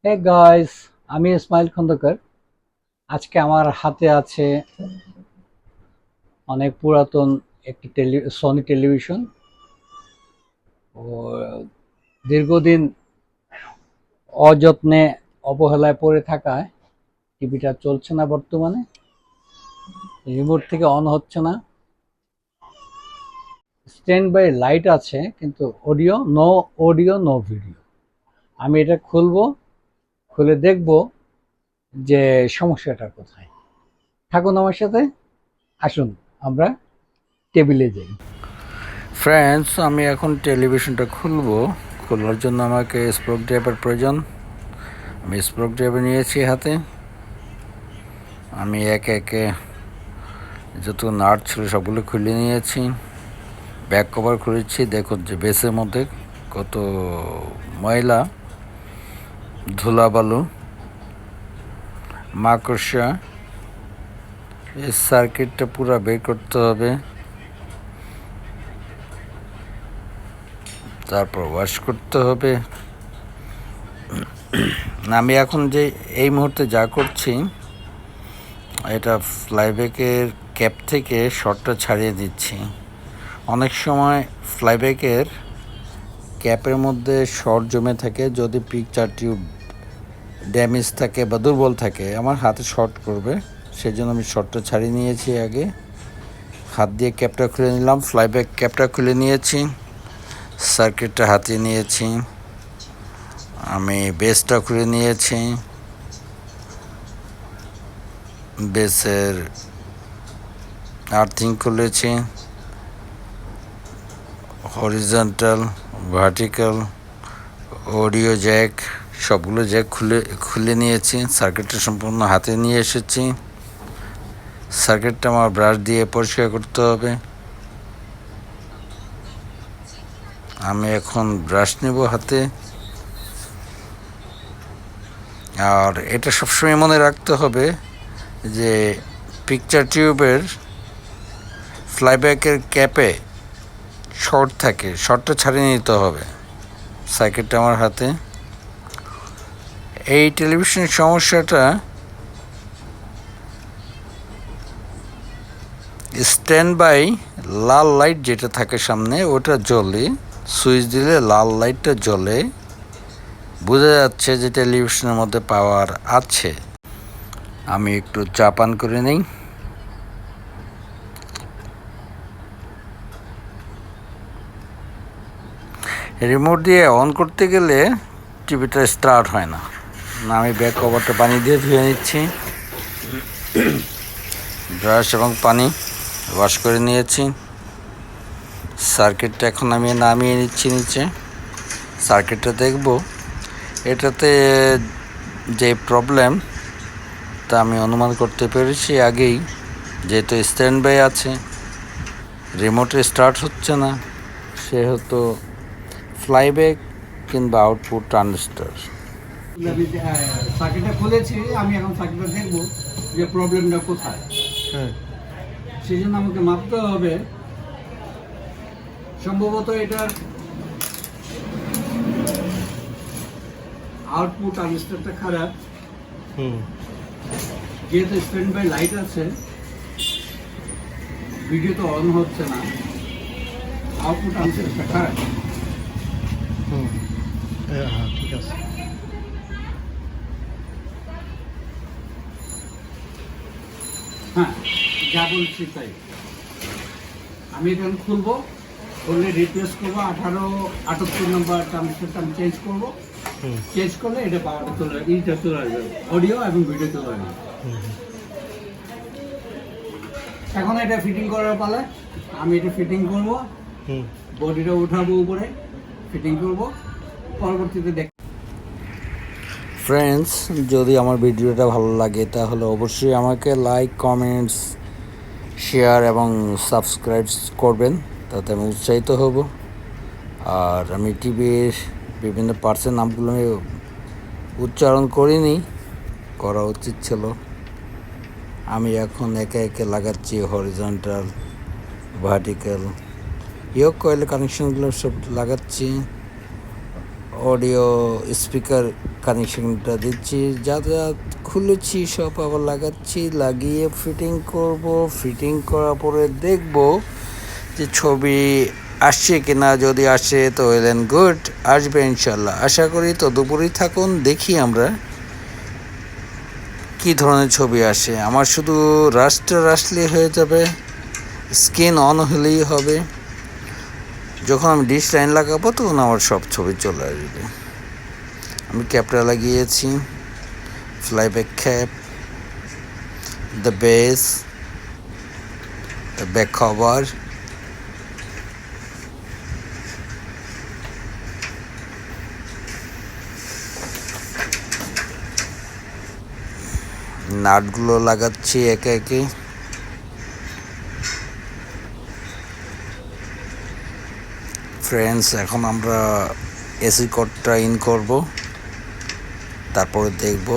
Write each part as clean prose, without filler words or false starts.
Hey guys, আমি ইসমাইল খন্দকার। আজকে আমার হাতে আছে অনেক পুরাতন একটি সনি টেলিভিশন। ও দীর্ঘদিন অযত্নে অবহেলায় পড়ে থাকায় টিভিটা চলছে না বর্তমানে। রিমোট থেকে অন হচ্ছে না। স্ট্যান্ড বাই লাইট আছে কিন্তু অডিও নো ভিডিও। আমি এটা খুলবো, খুলে দেখব যে সমস্যাটা কোথায়। থাকুন আমার সাথে, আসুন আমরা টেবিলে যাই। ফ্রেন্ডস, আমি এখন টেলিভিশনটা খুলবো। খোলার জন্য আমাকে স্পোক ড্রাইভার প্রয়োজন। আমি স্পোক ড্রাইভার নিয়েছি হাতে। আমি একে একে যত নাট ছিল সবগুলো খুলে নিয়েছি। ব্যাক কভার খুলেছি। দেখুন যে বেসের মধ্যে কত ময়লা, ধুলাবালু, মাকড়সা। এই সার্কিটটা পুরো বের করতে হবে, তারপর ওয়াশ করতে হবে। আমি এখন যে এই মুহূর্তে যা করছি, এটা ফ্লাইব্যাকের ক্যাপ থেকে শর্টটা ছাড়িয়ে দিচ্ছি। অনেক সময় ফ্লাইব্যাকের ক্যাপের মধ্যে শর্ট জমে থাকে। যদি পিকচার টিউব ড্যামেজ থাকে বা দুর্বল থাকে, আমার হাতে শর্ট করবে, সেই জন্য আমি শর্টটা ছাড়িয়ে নিয়েছি। আগে হাত দিয়ে ক্যাপটা খুলে নিলাম, ফ্লাইব্যাক ক্যাপটা খুলে নিয়েছি, সার্কিটটা হাতিয়ে নিয়েছি, আমি বেসটা খুলে নিয়েছি, বেসের আর্থিং খুলেছি, হরিজন্টাল, ভার্টিক্যাল, অডিও জ্যাক, সবগুলো জ্যাক খুলে নিয়েছি। সার্কিটটা সম্পূর্ণ হাতে নিয়ে এসেছি। সার্কিটটা আমার ব্রাশ দিয়ে পরিষ্কার করতে হবে। আমি এখন ব্রাশ নেব হাতে। আর এটা সবসময় মনে রাখতে হবে যে পিকচার টিউবের ফ্লাইব্যাকের ক্যাপে শর্ট থাকে, শর্টটা ছাড়িয়ে নিতে হবে। সার্কিটটা আমার হাতে। এই টেলিভিশনের সমস্যাটা স্ট্যান্ড বাই লাল লাইট যেটা থাকে সামনে, ওটা জ্বলে, সুইচ দিলে লাল লাইটটা জ্বলে, বোঝা যাচ্ছে যে টেলিভিশনের মধ্যে পাওয়ার আছে। আমি একটু চা পান করে নিই। রিমোট দিয়ে অন করতে গেলে টিভিটা স্টার্ট হয় না। আমি ব্যাক কভারটা পানি দিয়ে ধুয়ে নিচ্ছি। ব্রাশ এবং পানি ওয়াশ করে নিয়েছি। সার্কিটটা এখন আমি নামিয়ে নিচ্ছি নিচে। সার্কিটটা দেখব এটাতে যে প্রবলেম তা আমি অনুমান করতে পেরেছি আগেই, যেহেতু স্ট্যান্ড বাই আছে, রিমোটে স্টার্ট হচ্ছে না, সেহেতু ফ্লাইব্যাক কিংবা আউটপুট ট্রানজিস্টর। আমি সার্কিটটা খুলেছি, আমি এখন সার্কিটটা দেখব যে প্রবলেমটা কোথায়। সেই জন্য আমাকে মাপতে হবে। সম্ভবত এটার আউটপুট ট্রানজিস্টরটা খারাপ। যেহেতু স্ট্যান্ড বাই লাইট আছে, ভিডিও তো অন হচ্ছে না, আউটপুট ট্রানজিস্টরটা খারাপ। হ্যাঁ, ঠিক আছে। হ্যাঁ, যা বলছি তাই। আমি এখন খুলবো, খুললে রিপ্লেস করবো। 1878 নম্বর ট্রানজিস্টরটা আমি চেঞ্জ করবো। চেঞ্জ করলে এটা পাওয়ারটা চলে আসবে, এইটা চলে আসবে, অডিও এবং ভিডিও চলে আসবে। এখন এটা ফিটিং করার পালা। আমি এটা ফিটিং করব, বডিটা উঠাবো উপরে, ফিটিং করব, পরবর্তীতে দেখ। ফ্রেন্ডস, যদি আমার ভিডিওটা ভালো লাগে তাহলে অবশ্যই আমাকে লাইক, কমেন্টস, শেয়ার এবং সাবস্ক্রাইব করবেন, তাতে আমি উৎসাহিত হব। আর আমি টিভির বিভিন্ন পার্টসের নামগুলো আমি উচ্চারণ করিনি, করা উচিত ছিল। আমি এখন একে একে লাগাচ্ছি হরিজন্টাল, ভার্টিক্যাল, ইয়োক কয়েলের কানেকশনগুলো সব লাগাচ্ছি। অডিও স্পিকার কানেকশনটা দিচ্ছি, যা যা খুলেছি সব আবার লাগাচ্ছি, লাগিয়ে ফিটিং করব। ফিটিং করার পরে দেখব যে ছবি আসছে কিনা। যদি আসে তো দেন গুড, আসবে ইনশাল্লাহ আশা করি। তো দুপুরেই থাকুন, দেখি আমরা কি ধরনের ছবি আসে। আমার শুধু রাস্টার আসলে হয়ে যাবে, স্ক্রিন অন হলেই হবে। যখন আমি ডিশ লাইন লাগাবো তখন আমার সব ছবি চলে আসবে। আমি ক্যাপটা লাগিয়েছি, flyback cap, the base, the back cover, নাটগুলো লাগাচ্ছি একে একে। ফ্রেন্ডস, এখন আমরা এসি কোডটা ইন করব, তারপরে দেখব।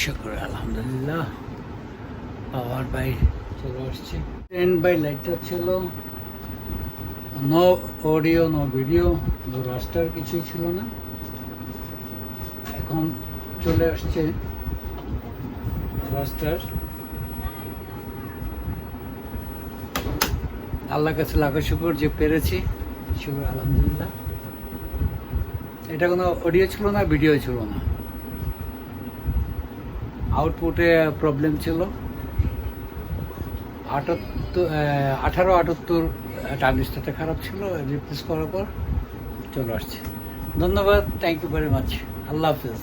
শুক্র আলহামদুলিল্লাহ, পাওয়ার বাই চলে আসছে। স্ট্যান্ড বাই লাইটটা ছিল, নো অডিও নো ভিডিও, রাস্টার কিছুই ছিল না। এখন চলে আসছে রাস্টার। আল্লাহর কাছে লাখো শুকর যে পেরেছি, শুকর আলহামদুলিল্লাহ। এটা কোনো অডিও ছিল না, ভিডিও ছিল না, আউটপুটে প্রবলেম ছিল। 1878 ট্রানজিস্টারটা খারাপ ছিল, রিপ্লেস করার পর চলে আসছে। ধন্যবাদ, থ্যাংক ইউ ভেরি মাচ, আল্লাহ হাফিজ।